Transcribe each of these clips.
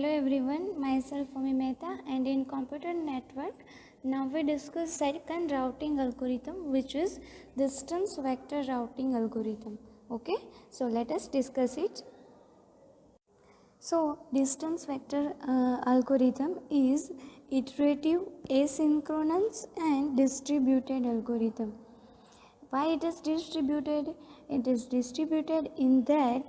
Hello everyone, myself Omi Mehta, and in computer network, now we discuss second routing algorithm, which is distance vector routing algorithm. Okay, so let us discuss it. So distance vector algorithm is iterative, asynchronous and distributed algorithm. Why it is distributed? It is distributed in that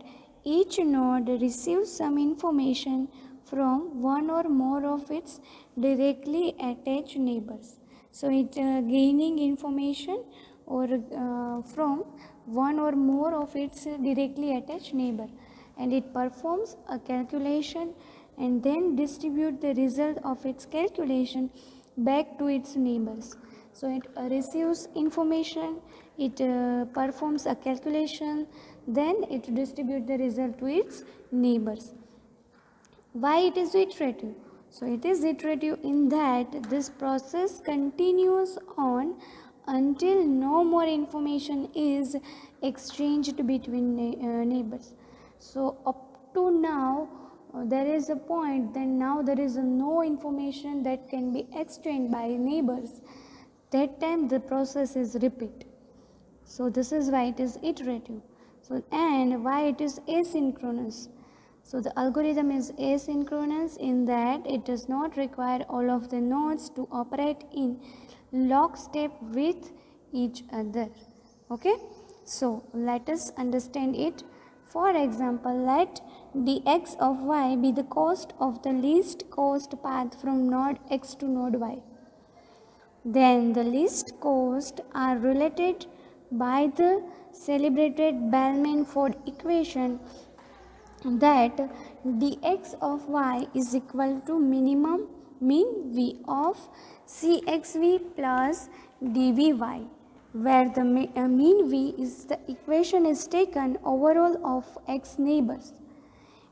each node receives some information from one or more of its directly attached neighbors. So it gaining information or from one or more of its directly attached neighbor, and it performs a calculation and then distribute the result of its calculation back to its neighbors. So it receives information, it performs a calculation, then it distributes the result to its neighbors. Why it is iterative? So it is iterative in that this process continues on until no more information is exchanged between neighbors. So up to now there is a point, then now there is no information that can be exchanged by neighbors. That time the process is repeat. So this is why it is iterative. So and why it is asynchronous? So the algorithm is asynchronous in that it does not require all of the nodes to operate in lockstep with each other. Okay, so let us understand it. For example, let dx of y be the cost of the least cost path from node x to node y. Then the least cost are related by the celebrated Bellman-Ford equation that dx of y is equal to minimum mean v of cxv plus dvy, where the mean v is the equation is taken overall of x neighbors.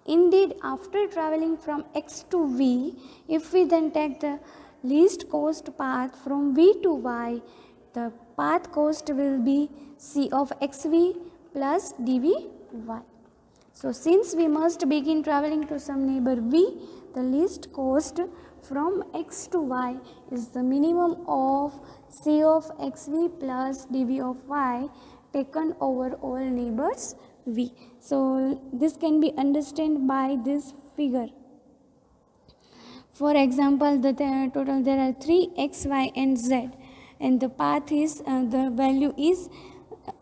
Indeed, after traveling from x to v, if we then take the least cost path from v to y, the path cost will be c of xv plus dvy. So since we must begin traveling to some neighbor v, the least cost from x to y is the minimum of c of xv plus dv of y taken over all neighbors v. So this can be understood by this figure. For example, total there are 3 x, y and z, and the path is the value is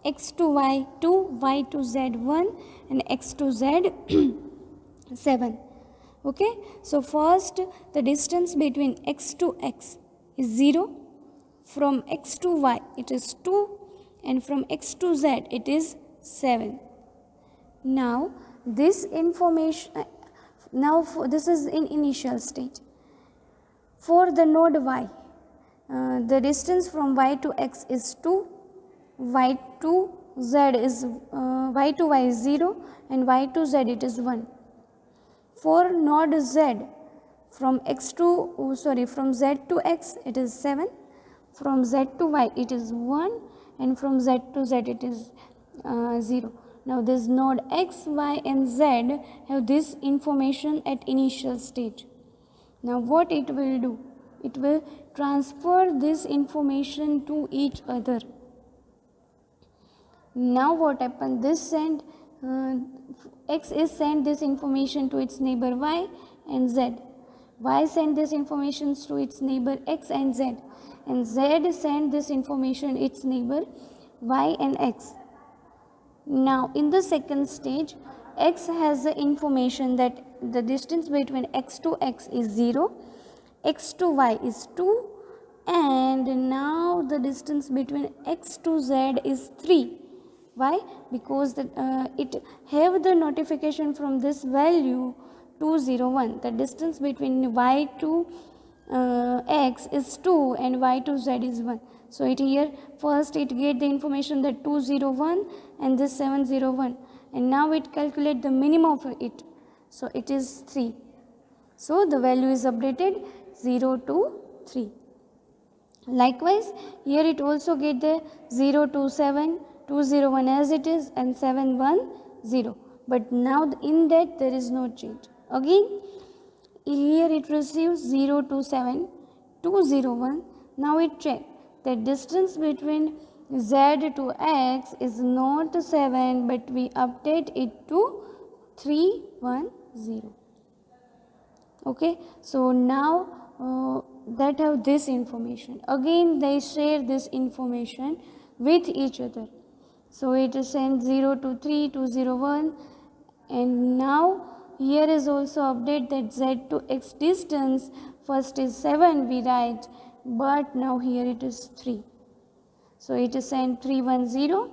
x to y 2, y to z 1 and x to z 7. Okay, so first the distance between x to x is 0, from x to y it is 2, and from x to z it is 7. Now this information, this is in initial stage. For the node y, the distance from y to x is 2, y to z is y to y is 0 and y to z it is 1. For node z, from from z to x it is 7, from z to y it is 1, and from z to z it is 0. Now this node x, y and z have this information at initial stage. Now what it will do? It will transfer this information to each other. Now what happened? X is sent this information to its neighbor y and z. Y sent this information to its neighbor x and z. And z sent this information to its neighbor y and x. Now in the second stage, x has the information that the distance between x to x is 0, x to y is 2, and now the distance between x to z is 3. Why? Because it have the notification from this value 201. The distance between y to x is 2 and y to z is 1. So it here first it get the information that 201 and this 701, and now it calculate the minimum of it. So it is 3. So the value is updated 0 to 3. Likewise, here it also get the 0 to 7, 201 as it is, and 710. But now in that there is no change. Again, here it receives 0 to 7, 2, 0, 1. Now it check that distance between Z to X is not 7, but we update it to 3, 1, 0. Okay, so now that have this information. Again they share this information with each other. So it is sent 0 to 3, 2, 0, 1, and now here is also update that Z to X distance, first is 7 we write, but now here it is 3. So it is sent 3, 1, 0,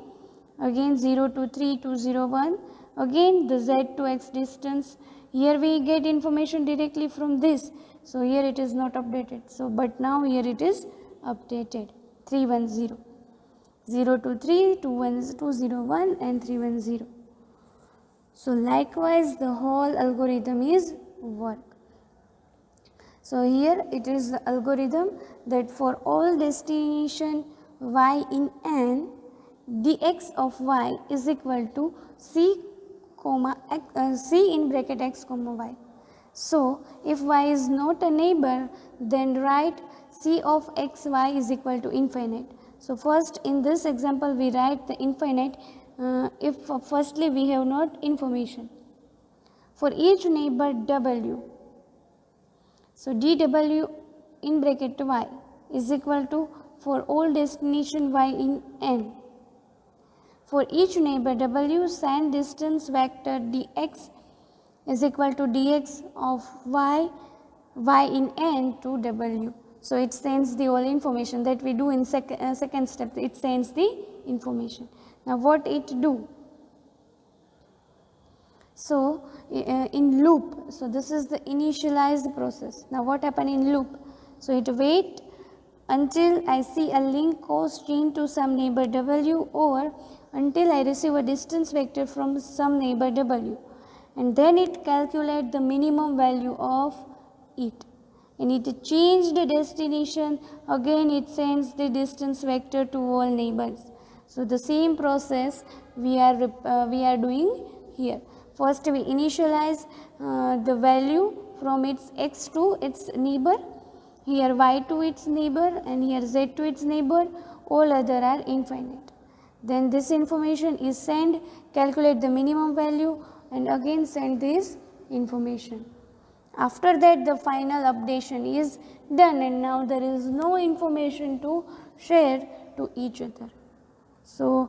again 0 to 3, 2, 0, 1, again the Z to X distance, here we get information directly from this, so here it is not updated, so but now here it is updated 3, 1, 0, 0 to 3, 2, 1, 2, 0, 1 and 3, 1, 0. So likewise the whole algorithm is work. So here it is the algorithm that for all destination y in n, dx of y is equal to c comma c in bracket x comma y. So if y is not a neighbor, then write c of x y is equal to infinite. So first in this example we write the infinite if firstly we have not information. For each neighbor w, so dw in bracket y is equal to for all destination y in n. For each neighbor w, send distance vector dx is equal to dx of y in n to w. So it sends the all information that we do in second step, it sends the information. Now what it do? So in loop, so this is the initialized process. Now what happen in loop? So it wait until I see a link cos chain to some neighbor w, or until I receive a distance vector from some neighbor w, and then it calculate the minimum value of it, and it change the destination, again it sends the distance vector to all neighbors. So the same process we are doing here. First we initialize the value from its x to its neighbor, here y to its neighbor and here z to its neighbor, all other are infinite. Then this information is sent, calculate the minimum value and again send this information. After that the final updation is done, and now there is no information to share to each other. So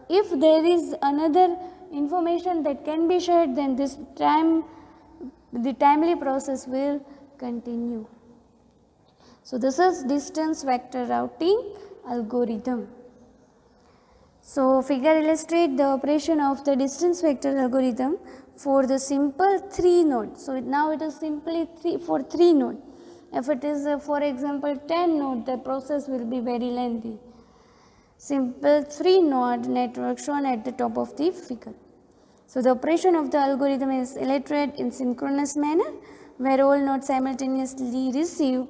if there is another information that can be shared, then the timely process will continue. So this is distance vector routing algorithm. So figure illustrate the operation of the distance vector algorithm for the simple 3 node. So now it is simply 3 node. If it is for example 10 node, the process will be very lengthy. Simple 3 node network shown at the top of the figure. So the operation of the algorithm is illustrated in synchronous manner, where all nodes simultaneously receive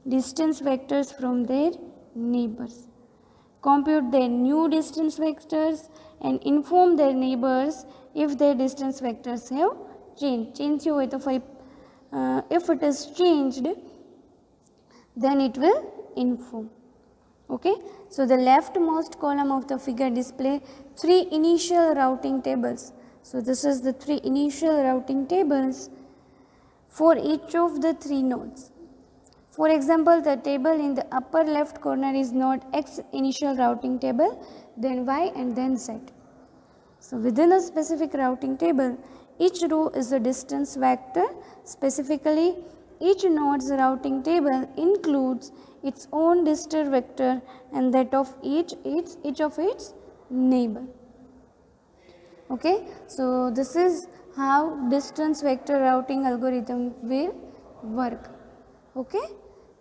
distance vectors from their neighbors, compute their new distance vectors and inform their neighbors if their distance vectors have changed. If it is changed, then it will inform. Okay. So the leftmost column of the figure display 3 initial routing tables. So this is the 3 initial routing tables for each of the 3 nodes. For example, the table in the upper left corner is node X initial routing table, then Y and then Z. So within a specific routing table, each row is a distance vector. Specifically, each node's routing table includes its own distance vector and that of each of its neighbor. Okay, so this is how distance vector routing algorithm will work. Okay,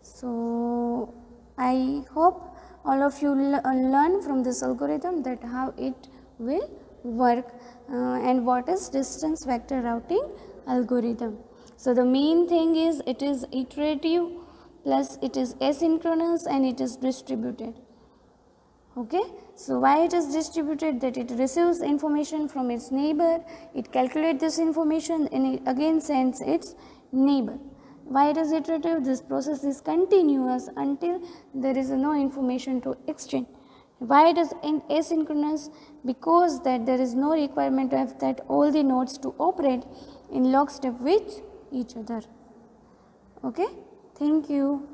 so I hope all of you learn from this algorithm that how it will work and what is distance vector routing algorithm. So the main thing is it is iterative plus it is asynchronous and it is distributed. Okay, so why it is distributed? That it receives information from its neighbor, it calculates this information and it again sends its neighbor. Why it is iterative? This process is continuous until there is no information to exchange. Why it is asynchronous? Because that there is no requirement of that all the nodes to operate in lockstep with each other. Okay, thank you.